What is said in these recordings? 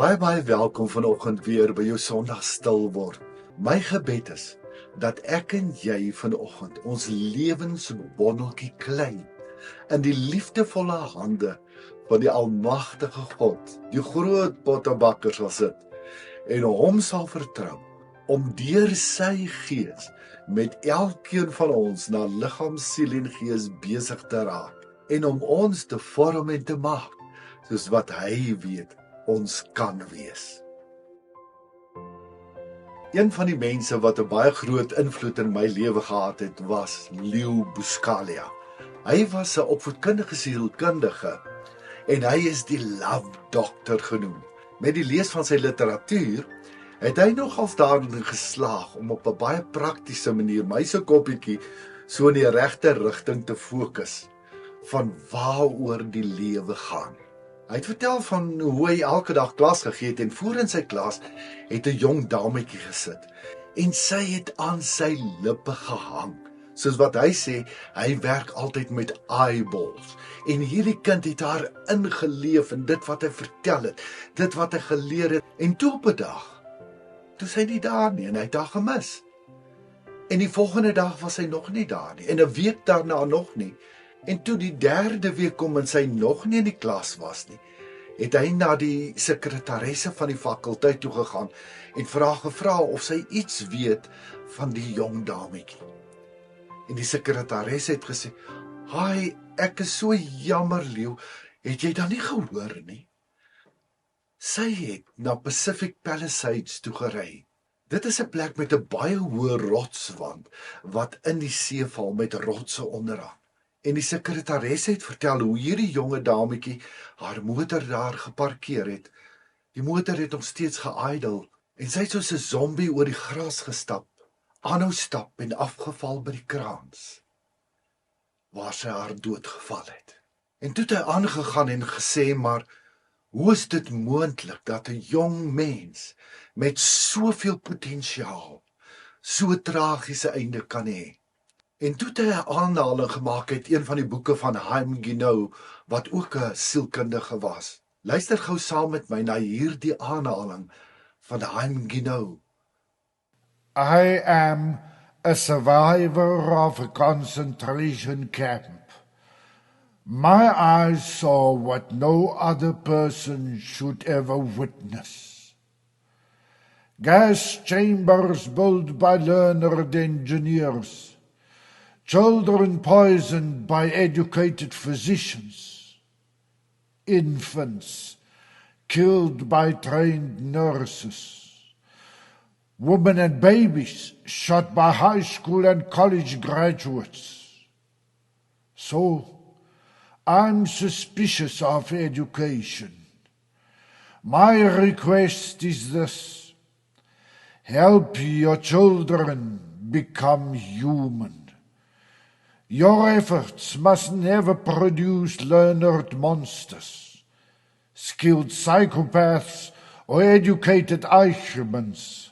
Baie welkom vanoggend weer by jou Sondag stil word. My gebed is dat ek en jy vanoggend ons lewensbondeltjie klein in die liefdevolle hande van die almagtige God, die groot pottebakker sal sit en hom sal vertrou om deur sy gees met elkeen van ons na liggaam, siel en gees besig te raak en om ons te vorm en te maak soos wat hy weet ons kan wees. Een van die mense wat 'n baie groot invloed in my lewe gehad het, was Leo Buscaglia. Hy was 'n opvoedkundige sielkundige en hy is die love doctor genoem. Met die lees van sy literatuur het hy nogals daarin geslaag om op 'n baie praktiese manier my se koppietjie so in die regte rigting te fokus van waaroor die lewe gaan. Hy het vertel van hoe hy elke dag klas gegee het en voor in sy klas het 'n jong dametjie gesit en sy het aan sy lippe gehang. Soos wat hy sê, hy werk altyd met eyeballs en hierdie kind het haar ingeleef in dit wat hy vertel het, dit wat hy geleer het en toe op 'n dag, toe sy nie daar nie en hy het haar gemis. En die volgende dag was hy nog nie daar nie en 'n week daarna nog nie. En toe die derde week kom en sy nog nie in die klas was nie, het hy na die sekretaresse van die fakulteit toe gegaan en gevra of sy iets weet van die jong dametjie. En die sekretaresse het gesê, "Haai, ek is so jammer, Leo, het jy dan nie gehoor nie?" Sy het na Pacific Palisades toe gery. Dit is 'n plek met 'n baie hoë rotswand wat in die see val met rotse onderaan. En die sekretaresse het vertel hoe hierdie jonge dametjie haar motor daar geparkeer het. Die motor het nog steeds geïdel en sy het soos 'n zombie oor die gras gestap, aanhou stap en afgeval by die kraans, waar sy haar doodgeval het. En toe het hy aangegaan en gesê, maar hoe is dit moontlik dat 'n jong mens met soveel potensiaal so 'n tragiese einde kan hê? En toe het hy 'n aanhaling gemaak uit een van die boeke van Haim Ginot, wat ook 'n sielkundige was. Luister gou saam met my na hierdie aanhaling van Haim Ginot. I am a survivor of a concentration camp. My eyes saw what no other person should ever witness. Gas chambers built by learned engineers. Children poisoned by educated physicians. Infants killed by trained nurses. Women and babies shot by high school and college graduates. So, I'm suspicious of education. My request is this: help your children become human. Your efforts must never produce learned monsters, skilled psychopaths, or educated Eichmanns.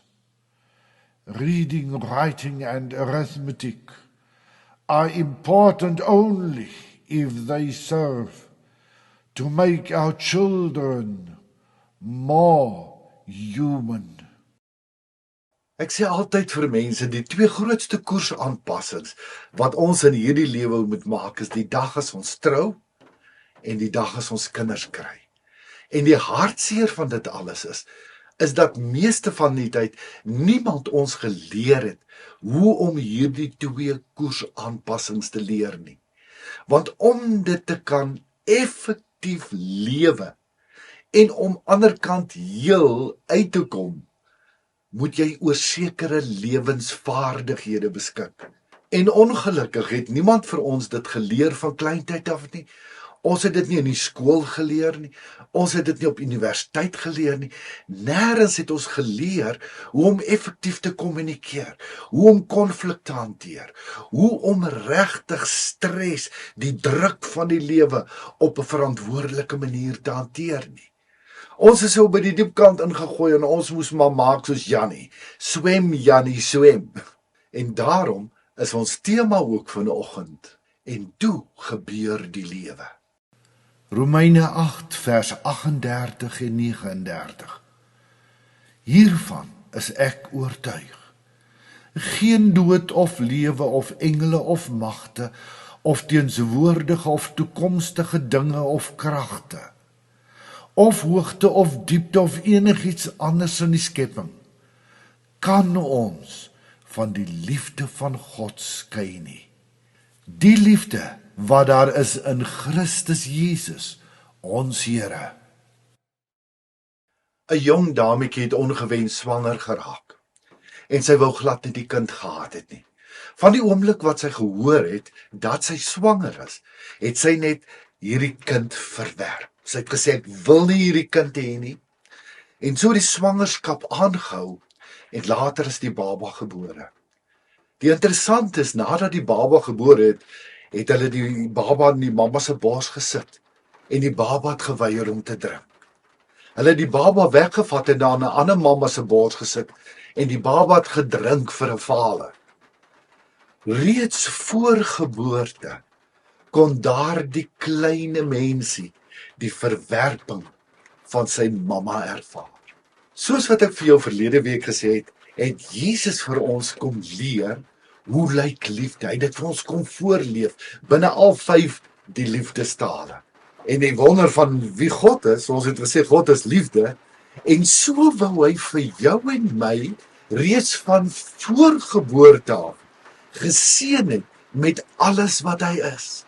Reading, writing, and arithmetic are important only if they serve to make our children more human. Ek sê altyd vir mense, die twee grootste koersaanpassings wat ons in hierdie lewe moet maak, is die dag as ons trou en die dag as ons kinders kry. En die hartseer van dit alles is dat meeste van die tyd niemand ons geleer het hoe om hierdie twee koersaanpassings te leer nie. Want om dit te kan effektief lewe en om anderkant heel uit te kom, moet jy oor sekere lewensvaardighede beskik. En ongelukkig het niemand vir ons dit geleer van kleintyd af nie. Ons het dit nie in die skool geleer nie. Ons het dit nie op universiteit geleer nie. Nêrens het ons geleer hoe om effektief te kommunikeer, hoe om konflik te hanteer, hoe om regtig stres, die druk van die lewe op 'n verantwoordelike manier te hanteer nie. Ons is so by die diepkant ingegooi en ons moes maar maak soos Jannie. Swem Jannie, swem. En daarom is ons tema ook vanoggend. En toe gebeur die lewe. Romeine 8 vers 38 en 39. Hiervan is ek oortuig. Geen dood of lewe of engele of magte, of teenswoordige of toekomstige dinge of kragte, of hoogte of diepte of enigiets anders in die skepping, kan ons van die liefde van God skei nie. Die liefde wat daar is in Christus Jesus, ons Here. 'n Jong dametjie het ongewens swanger geraak en sy wou glad nie die kind gehad het nie. Van die oomblik wat sy gehoor het dat sy swanger is, het sy net hierdie kind verwerp. Sy het gesê ek wil nie hierdie kind hê nie. En so die swangerskap aangehou en later is die baba gebore. Die interessant is, nadat die baba gebore het hulle die baba in die mamma se bors gesit en die baba het geweier om te drink. Hulle het die baba weggevat en na 'n ander mamma se bors gesit en die baba het gedrink vir 'n vader. Reeds voor geboorte kon daardie kleine mensie die verwerping van sy mamma ervaar. Soos wat ek vir jou verlede week gesê het, het Jesus vir ons kom leer hoe lyk liefde. Hy het dit vir ons kom voorleef binne al 5 die liefdestale. En die wonder van wie God is, ons het gesê God is liefde, en so wou hy vir jou en my reeds van voorgeboorte af geseën het met alles wat hy is.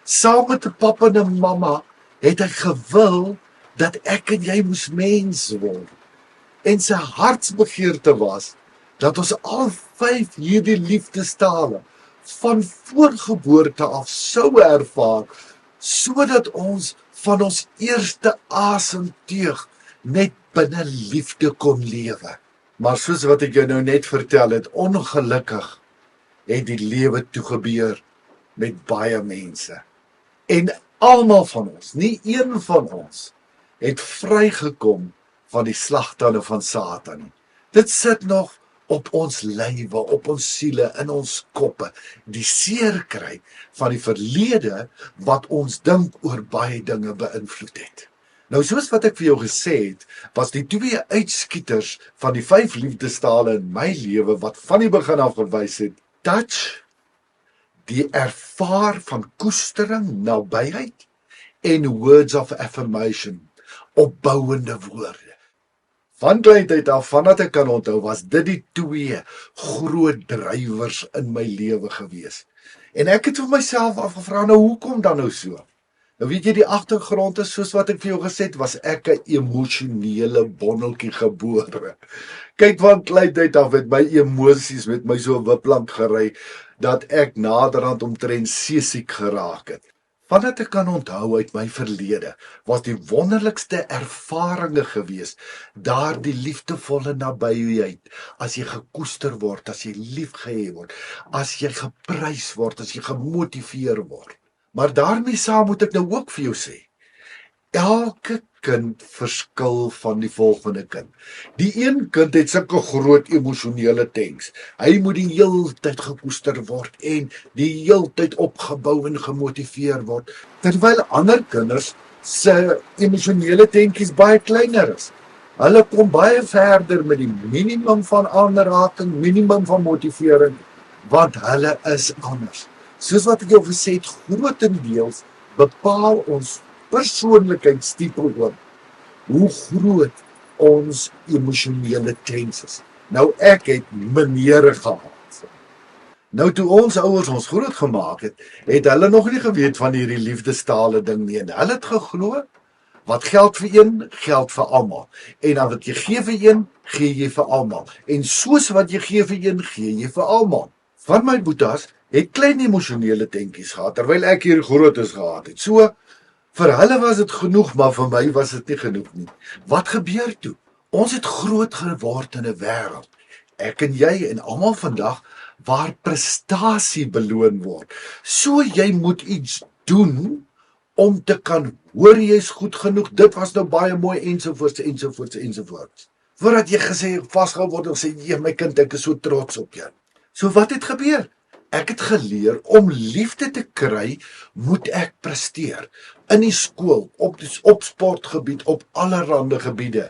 Saam met 'n pappa en 'n mamma het hy gewil dat ek en jy moes mens word. En sy hartsbegeerte was dat ons al 5 hierdie liefdestale van voorgeboorte af sou ervaar, sodat ons van ons eerste asemteug net binne liefde kon lewe. Maar soos wat ek jou nou net vertel het, ongelukkig het die lewe toe gebeur met baie mense. En almal van ons, nie een van ons, het vrygekom van die slagtande van Satan. Dit sit nog op ons lywe, op ons siele, in ons koppe, die seerkry van die verlede wat ons dink oor baie dinge beïnvloed het. Nou soos wat ek vir jou gesê het, was die 2 uitskieters van die 5 liefdestale in my lewe wat van die begin af gewys het, touch, die ervaar van koestering, nabyheid en words of affirmation, opbouende woorde. Van kleintyd af, vandat ek kan onthou, was dit die 2 groot drywers in my lewe gewees. En ek het vir myself afgevra, nou hoekom dan nou so? Nou weet jy, die agtergrond is, soos wat ek vir jou gesê het, was ek 'n emosionele bonneltjie gebore. Kyk, van kleintyd af het my emosies met my so wiplank gery, dat ek naderhand omtrent seesiek geraak het. Vandat ek kan onthou uit my verlede, was die wonderlikste ervarings gewees, daardie liefdevolle nabyheid, as jy gekoester word, as jy liefgehê word, as jy geprys word, as jy gemotiveer word. Maar daarmee saam moet ek nou ook vir jou sê, elke kind verskil van die volgende kind. Die een kind het sulke groot emosionele tanks. Hy moet die hele tyd gekoester word en die hele tyd opgebou en gemotiveer word, terwyl ander kinders se emosionele tankies baie kleiner is. Hulle kom baie verder met die minimum van aanraking, minimum van motivering, want hulle is anders. Soos wat ek jou gesê het, grootendeels bepaal ons persoonlikheidstipe ook hoe groot ons emosionele tanks is. Nou ek het meneere gehad. Nou toe ons ouers ons groot gemaak het, het hulle nog nie geweet van hierdie liefdestale ding nie. En hulle het geglo, wat geld vir een, geld vir almal. En dan wat jy gee vir een, gee jy vir almal. En soos wat jy gee vir een, gee jy vir almal. Van my boetas het klein emosionele tankies gehad, terwyl ek hier grootes gehad het. So, vir hulle was dit genoeg, maar vir my was dit nie genoeg nie. Wat gebeur toe? Ons het groot geword in 'n wêreld, ek en jy en almal vandag, waar prestasie beloon word. So jy moet iets doen om te kan hoor jy is goed genoeg, dit was nou baie mooi ensovoorts. Voordat jy gesê vasgehou word en sê, "Jee, my kind, ek is so trots op jou." So wat het gebeur? Ek het geleer om liefde te kry, moet ek presteer. In die skool, op sportgebied, op allerhande gebiede.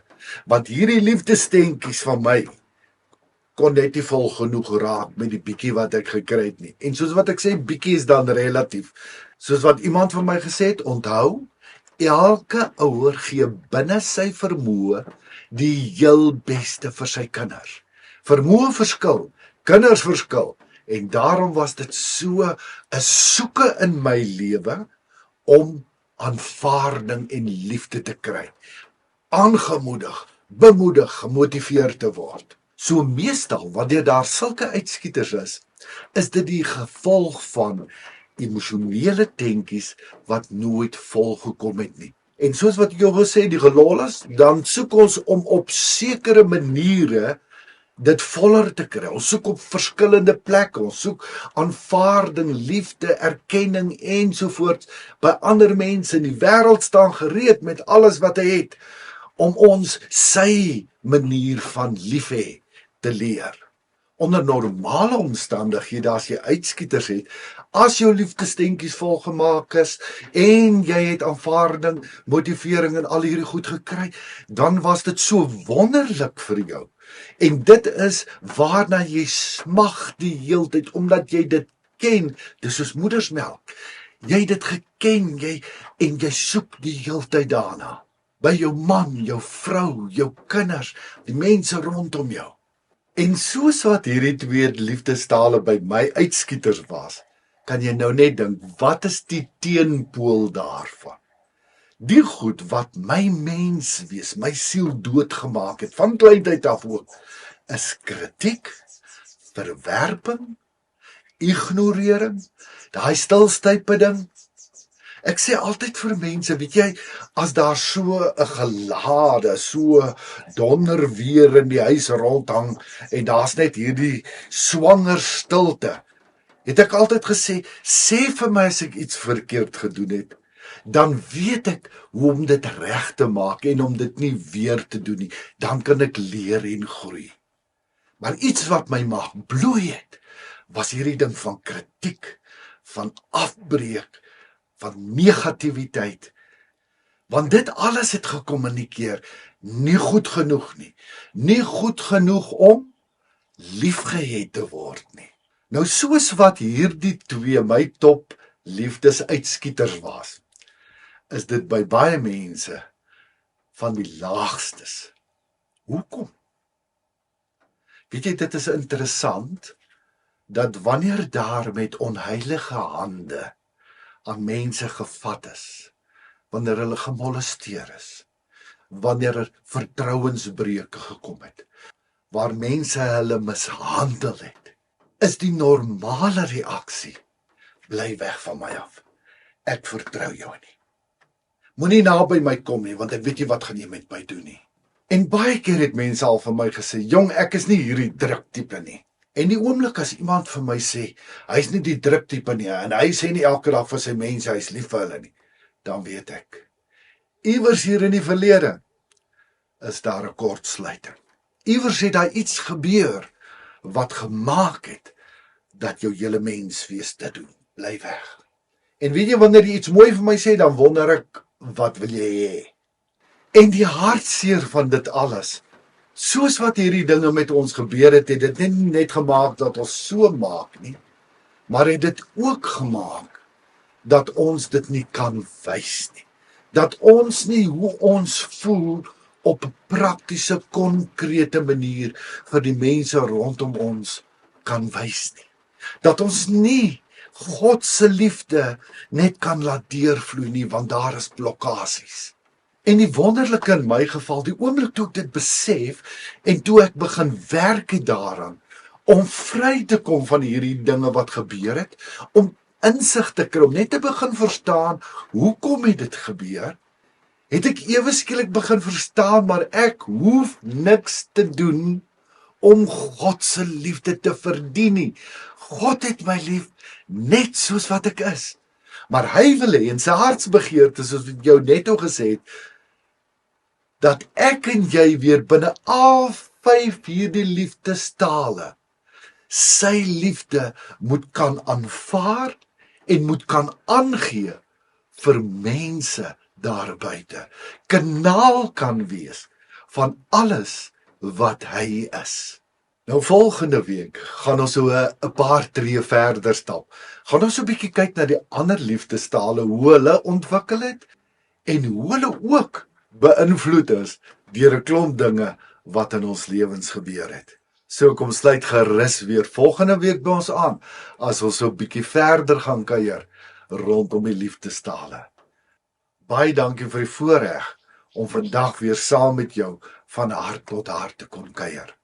Want hierdie liefdesstenkies van my kon net nie vol genoeg raak met die bietjie wat ek gekry het nie. En soos wat ek sê, bietjie is dan relatief. Soos wat iemand van my gesê het, onthou, elke ouer gee binne sy vermoë die heel beste vir sy kinders. Vermoë verskil, kinders verskil. En daarom was dit so 'n soeke in my lewe om aanvaarding en liefde te kry. Aangemoedig, bemoedig, gemotiveer te word. So meestal, wanneer daar sulke uitskieters is dit die gevolg van emosionele denkies wat nooit volgekom het nie. En soos wat ek jou gesê, die gelol is, dan soek ons om op sekere maniere dit voller te kry. Ons soek op verskillende plekke, ons soek aanvaarding, liefde, erkenning ensovoorts by ander mense. Die wêreld staan gereed met alles wat hy het om ons sy manier van lief hê te leer. Onder normale omstandighede, as jy uitskieters het, as jou liefdesstenkies volgemaak is en jy het aanvaarding, motivering en al hierdie goed gekry, dan was dit so wonderlik vir jou. En dit is waarna jy smag die heeltyd, omdat jy dit ken. Dis soos moedersmelk. Jy het dit geken, en jy soek die heeltyd daarna. By jou man, jou vrou, jou kinders, die mense rondom jou. En soos wat hierdie twee liefdestale by my uitskieters was, kan jy nou net dink, wat is die teenpool daarvan? Die goed wat my menswees, my siel doodgemaak het, van kleintyd af ook, is kritiek, verwerping, ignorering, daai stilstype ding. Ek sê altyd vir mense, weet jy, as daar so 'n gelade, so donder weer in die huis rondhang, en daar's net hierdie swanger stilte, het ek altyd gesê, sê vir my as ek iets verkeerd gedoen het, dan weet ek hoe om dit reg te maak en om dit nie weer te doen nie. Dan kan ek leer en groei. Maar iets wat my mag bloei het, was hierdie ding van kritiek, van afbreek, van negativiteit. Want dit alles het gekommunikeer, nie goed genoeg nie. Nie goed genoeg om liefgehet te word nie. Nou soos wat hierdie twee my top liefdesuitskieters was, is dit by baie mense van die laagstes. Hoekom? Weet jy, dit is interessant, dat wanneer daar met onheilige hande aan mense gevat is, wanneer hulle gemolesteer is, wanneer er vertrouensbreuke gekom het, waar mense hulle mishandel het, is die normale reaksie, bly weg van my af. Ek vertrou jou nie. Moenie naby my kom nie, want ek weet nie wat gaan jy met my doen nie. En baie keer het mense al vir my gesê, jong, ek is nie hierdie druktipe nie. En die oomblik as iemand vir my sê, hy is nie die druktipe nie, en hy sê nie elke dag vir sy mense, hy is lief vir hulle nie, dan weet ek, iewers hier in die verlede, is daar 'n kortsluiting. Iewers het daar iets gebeur, wat gemaak het, dat jou hele menswees dit doen. Bly weg. En weet jy, wanneer jy iets mooi vir my sê, dan wonder ek, wat wil jy hê? En die hartseer van dit alles, soos wat hierdie dinge met ons gebeur het, het dit net gemaak dat ons so maak nie, maar het dit ook gemaak, dat ons dit nie kan wys nie. Dat ons nie hoe ons voel op 'n praktiese, konkrete manier vir die mense rondom ons kan wys nie. Dat ons nie God se liefde net kan laat deurvloei nie, want daar is blokkasies. En die wonderlike in my geval, die oomblik toe ek dit besef, en toe ek begin werk daaraan, om vry te kom van hierdie dinge wat gebeur het, om insig te kry, om net te begin verstaan, hoekom het dit gebeur, het ek ewe skielik begin verstaan, maar ek hoef niks te doen, om God se liefde te verdien nie. God het my lief, net soos wat ek is. Maar hy wil hê, en sy hartsbegeerte, soos wat jou net al gesê het, dat ek en jy weer binne al 5 hierdie liefdestale sy liefde moet kan aanvaar en moet kan aangee vir mense daar buite. Kanaal kan wees van alles wat hy is. Nou volgende week gaan ons so 'n paar tree verder stap. Gaan ons so 'n bietjie kyk na die ander liefdestale, hoe hulle ontwikkel het en hoe hulle ook beïnvloed is deur 'n klomp dinge wat in ons lewens gebeur het. So kom sluit gerus weer volgende week by ons aan as ons so 'n bietjie verder gaan kuier rondom die liefdestale. Baie dankie vir die voorreg om vandag weer saam met jou van hart tot hart te kon kuier.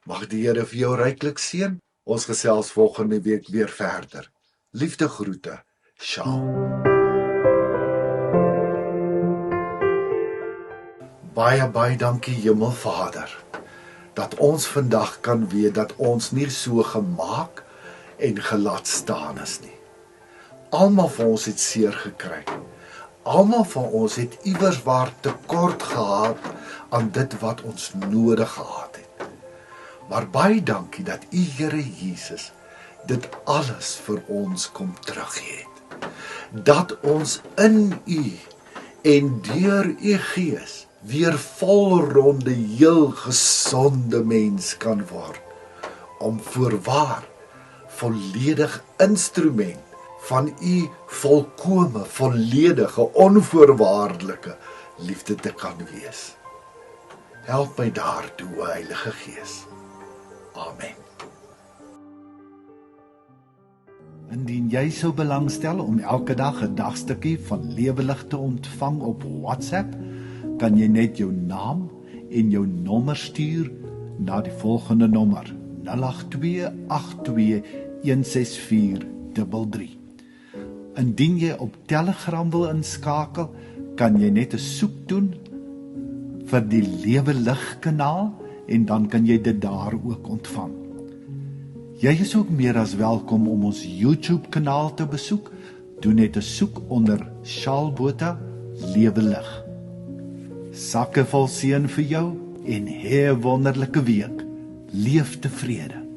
Mag die Here vir jou ryklik seën. Ons gesels volgende week weer verder. Liefde groete. Shalom. Baie dankie Hemelvader, dat ons vandag kan weet dat ons nie so gemaak en gelaat staan is nie. Almal van ons het seer gekry. Almal van ons het iewers waar tekort gehad aan dit wat ons nodig gehad het. Maar baie dankie dat U Here Jesus dit alles vir ons kom teruggee het. Dat ons in U en deur U Gees weer volronde heel gesonde mens kan word, om voorwaar volledig instrument van U volkome, volledige, onvoorwaardelike liefde te kan wees. Help my daartoe, Heilige Gees. Amen. Indien jy sou belangstel om elke dag 'n dagstukkie van Lewelig te ontvang op WhatsApp, kan jy net jou naam en jou nommer stuur na die volgende nommer 08282164333. Indien jy op Telegram wil inskakel, kan jy net 'n soek doen vir die Lewelig kanaal en dan kan jy dit daar ook ontvang. Jy is ook meer as welkom om ons YouTube kanaal te besoek. Doen net 'n soek onder Shaal Botha Lewelig. Sakke vol seën vir jou en 'n wonderlike week. Leef tevrede.